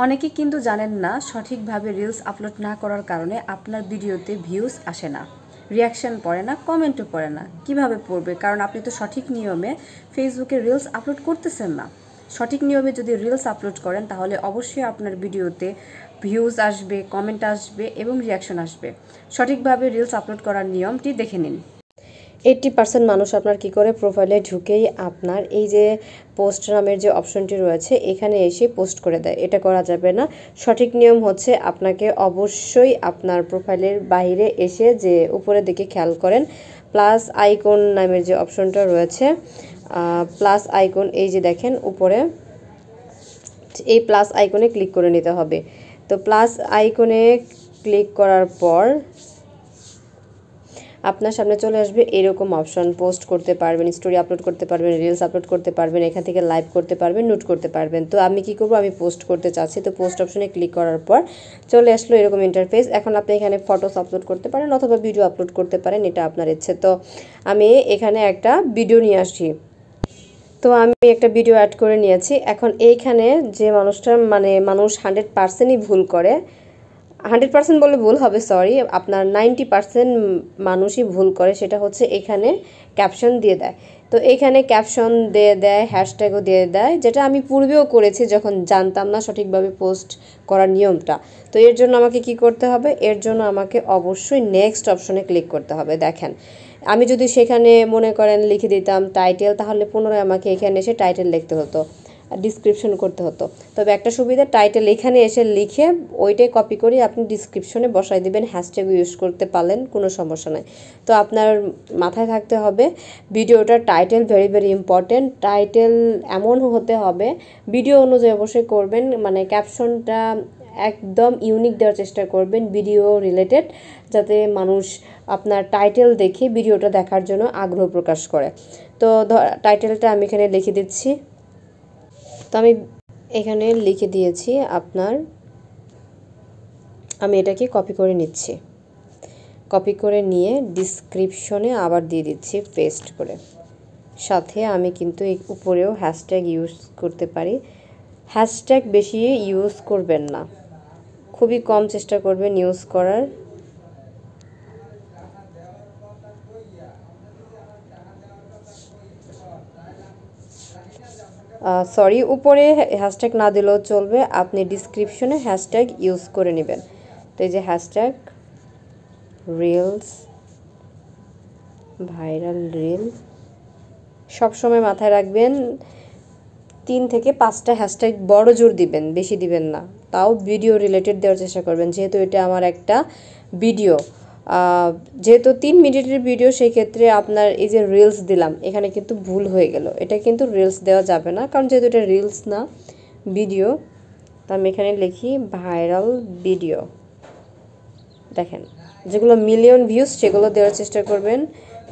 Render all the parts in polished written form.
অনেকেই কিন্তু জানেন না সঠিকভাবে রিলস আপলোড না করার কারণে আপনার ভিডিওতে ভিউজ আসে না, রিয়াকশন পড়ে না, কমেন্টও পড়ে না। কিভাবে পড়বে? কারণ আপনি তো সঠিক নিয়মে ফেসবুকে রিলস আপলোড করতেছেন না। সঠিক নিয়মে যদি রিলস আপলোড করেন তাহলে অবশ্যই আপনার ভিডিওতে ভিউজ আসবে, কমেন্ট আসবে এবং রিয়াকশন আসবে। সঠিকভাবে রিলস আপলোড করার নিয়মটি দেখে নিন। 80% মানুষ আপনার কি করে প্রোফাইলে ঢুকেই আপনার এই যে পোস্ট নামের যে অপশনটি রয়েছে এখানে এসে পোস্ট করে দেয়। এটা করা যাবে না। সঠিক নিয়ম হচ্ছে আপনাকে অবশ্যই আপনার প্রোফাইলের বাইরে এসে যে উপরের দিকে খেয়াল করেন প্লাস আইকন নামের যে অপশনটা রয়েছে, প্লাস আইকন এই যে দেখেন উপরে, এই প্লাস আইকনে ক্লিক করে নিতে হবে। তো প্লাস আইকনে ক্লিক করার পর আপনার সামনে চলে আসবে এরকম অপশন। পোস্ট করতে পারবেন, স্টোরি আপলোড করতে পারবেন, রিলস আপলোড করতে পারবেন, এখান থেকে লাইভ করতে পারবেন, নোট করতে পারবেন। তো আমি কি করব, আমি পোস্ট করতে চাচ্ছি। তো পোস্ট অপশনে ক্লিক করার পর চলে আসলো এরকম ইন্টারফেস। এখন আপনি এখানে ফটোস আপলোড করতে পারেন অথবা ভিডিও আপলোড করতে পারেন, এটা আপনার ইচ্ছে। তো আমি এখানে একটা ভিডিও নিয়ে আসছি। তো আমি একটা ভিডিও অ্যাড করে নিয়েছি। এখন এইখানে যে মানুষটা মানুষ 100%ই ভুল করে, 100% বলে ভুল হবে, সরি, আপনার 90% মানুষই ভুল করে, সেটা হচ্ছে এখানে ক্যাপশন দিয়ে দেয়। তো এখানে ক্যাপশন দিয়ে দেয়, হ্যাশট্যাগও দিয়ে দেয়, যেটা আমি পূর্বেও করেছি যখন জানতাম না সঠিকভাবে পোস্ট করার নিয়মটা। তো এর জন্য আমাকে কি করতে হবে? এর জন্য আমাকে অবশ্যই নেক্সট অপশনে ক্লিক করতে হবে। দেখেন, আমি যদি সেখানে মনে করেন লিখে দিতাম টাইটেল, তাহলে পুনরায় আমাকে এখানে এসে টাইটেল লিখতে হতো, ডিসক্রিপশন করতে হতো। তবে একটা সুবিধা, টাইটেল এখানে এসে লিখে ওইটাই কপি করে আপনি ডিসক্রিপশনে বসাই দিবেন, হ্যাশট্যাগ ইউজ করতে পারলেন, কোনো সমস্যা নাই। তো আপনার মাথায় থাকতে হবে ভিডিওটার title very very important. Title এমন হতে হবে, ভিডিও অনুযায়ী অবশ্যই করবেন, ক্যাপশনটা একদম ইউনিক দেওয়ার চেষ্টা করবেন, ভিডিও রিলেটেড, যাতে মানুষ আপনার টাইটেল দেখে ভিডিওটা দেখার জন্য আগ্রহ প্রকাশ করে। তো টাইটেলটা আমি এখানে লিখে দিচ্ছি। তো আমি এখানে লিখে দিয়েছি আপনার, আমি এটাকে কপি করে নিচ্ছি। কপি করে নিয়ে ডিসক্রিপশনে আবার দিয়ে দিচ্ছি পেস্ট করে। সাথে আমি কিন্তু এই উপরেও হ্যাশট্যাগ ইউজ করতে পারি। হ্যাশট্যাগ বেশি ইউজ করবেন না, খুবই কম চেষ্টা করবেন ইউজ করার। সরি, উপরে হ্যাশট্যাগ না দিলেও চলবে, আপনি ডিসক্রিপশনে হ্যাশট্যাগ ইউজ করে নেবেন। তো এই যে হ্যাশট্যাগ রিলস, ভাইরাল রিল, সবসময় মাথায় রাখবেন 3 থেকে 5টা হ্যাশট্যাগ বড় জোর দিবেন, বেশি দিবেন না। তাও ভিডিও রিলেটেড দেওয়ার চেষ্টা করবেন, যেহেতু এটা আমার একটা ভিডিও, যেহেতু 3 মিনিটের ভিডিও, সেই ক্ষেত্রে আপনার এই যে রিলস দিলাম এখানে কিন্তু ভুল হয়ে গেল, এটা কিন্তু রিলস দেওয়া যাবে না, কারণ যেহেতু এটা রিলস না ভিডিও। তো আমি এখানে লিখি ভাইরাল ভিডিও। দেখেন, যেগুলো মিলিয়ন ভিউজ সেগুলো দেওয়ার চেষ্টা করবেন।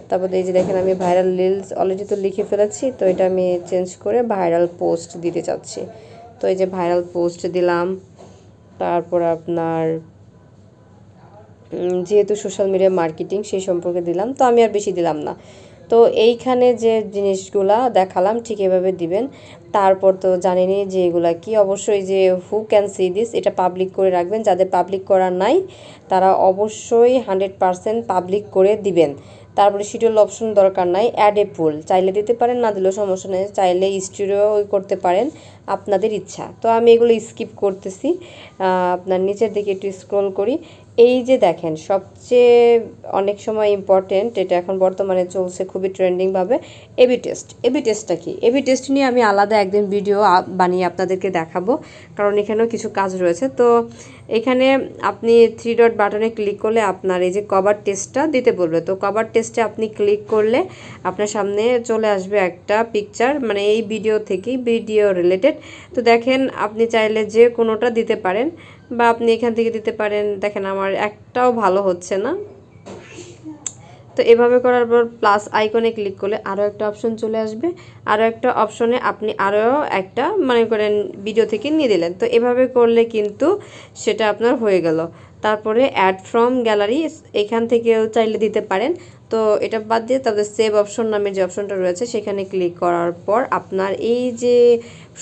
তারপর এই যে দেখেন, আমি ভাইরাল রিলস অলরেডি তো লিখে ফেলেছি, তো এটা আমি চেঞ্জ করে ভাইরাল পোস্ট দিতে চাচ্ছি। তো এই যে ভাইরাল পোস্ট দিলাম। তারপর আপনার যেহেতু সোশ্যাল মিডিয়া মার্কেটিং সেই সম্পর্কে দিলাম, তো আমি আর বেশি দিলাম না। তো এইখানে যে জিনিসগুলা দেখালাম ঠিক এভাবে দিবেন। তারপর তো জানেনই যে এগুলা কি, অবশ্যই যে হু ক্যান সি দিস এটা পাবলিক করে রাখবেন। যাদের পাবলিক করা নাই তারা অবশ্যই 100% পাবলিক করে দিবেন। তারপরে শিডিউল অপশন দরকার নাই, অ্যাড এ পোল চাইলে দিতে পারেন, না দিলেও সমস্যা নেই, চাইলে স্টোরিও করতে পারেন, আপনাদের ইচ্ছা। তো আমি এগুলো স্কিপ করতেছি। আপনার নিচের দিকে একটু স্ক্রল করি। এই যে দেখেন, সবচেয়ে অনেক সময় ইম্পর্টেন্ট, এটা এখন বর্তমানে চলছে খুবই ট্রেন্ডিংভাবে, এবি টেস্ট। এবি টেস্টটা কি? এবি টেস্ট নিয়ে আমি আলাদা একদিন ভিডিও বানিয়ে আপনাদেরকে দেখাবো, কারণ এখানেও কিছু কাজ রয়েছে। তো এখানে আপনি 3 ডট বাটনে ক্লিক করলে আপনার এই যে কভার টেস্টটা দিতে বলবে। তো কভার টেস্টে আপনি ক্লিক করলে আপনার সামনে চলে আসবে একটা পিকচার, এই ভিডিও থেকেই, ভিডিও রিলেটেড। তো দেখেন, আপনি চাইলে যে কোনোটা দিতে পারেন বা আপনি এখান থেকে দিতে পারেন। দেখেন, আমার একটাও ভালো হচ্ছে না। তো এভাবে করার পর প্লাস আইকনে ক্লিক করলে আরও একটা অপশন চলে আসবে। আরও একটা অপশনে আপনি আরও একটা মনে করেন ভিডিও থেকে নিয়ে দিলেন। তো এভাবে করলে কিন্তু সেটা আপনার হয়ে গেল। তারপরে অ্যাড ফ্রম গ্যালারি, এখান থেকেও চাইলে দিতে পারেন। তো এটা বাদ দিয়ে তারপরে সেভ অপশন নামের যে অপশনটা রয়েছে সেখানে ক্লিক করার পর আপনার এই যে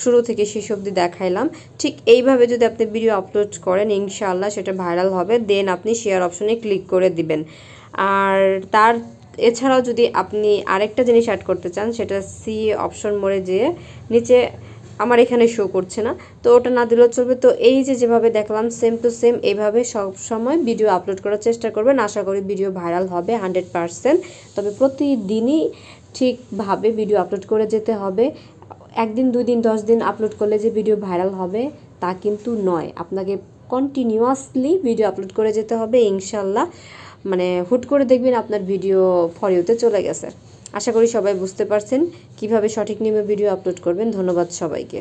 শুরু থেকে শেষ অবধি দেখাইলাম ঠিক এইভাবে যদি আপনি ভিডিও আপলোড করেন ইনশাআল্লাহ সেটা ভাইরাল হবে। দেন আপনি শেয়ার অপশনে ক্লিক করে দিবেন। আর তার এছাড়াও যদি আপনি আরেকটা জিনিস অ্যাড করতে চান সেটা সি অপশন মোড়ে যেয়ে নিচে আমার এখানে শো করছে না, তো ওটা না দিলেও চলবে। তো এই যে যেভাবে দেখলাম সেম টু সেম এইভাবে সব সময় ভিডিও আপলোড করার চেষ্টা করবেন। আশা করি ভিডিও ভাইরাল হবে 100%। তবে প্রতিদিনই ঠিকভাবে ভিডিও আপলোড করে যেতে হবে। একদিন 2 দিন 10 দিন আপলোড করলে যে ভিডিও ভাইরাল হবে তা কিন্তু নয়, আপনাকে কন্টিনিউয়াসলি ভিডিও আপলোড করে যেতে হবে ইনশাল্লাহ। মানে হুট করে দেখবেন আপনার ভিডিও ফর ইউতে চলে গেছে। আশা করি সবাই বুঝতে পারছেন কিভাবে সঠিক নিয়মে ভিডিও আপলোড করবেন। ধন্যবাদ সবাইকে।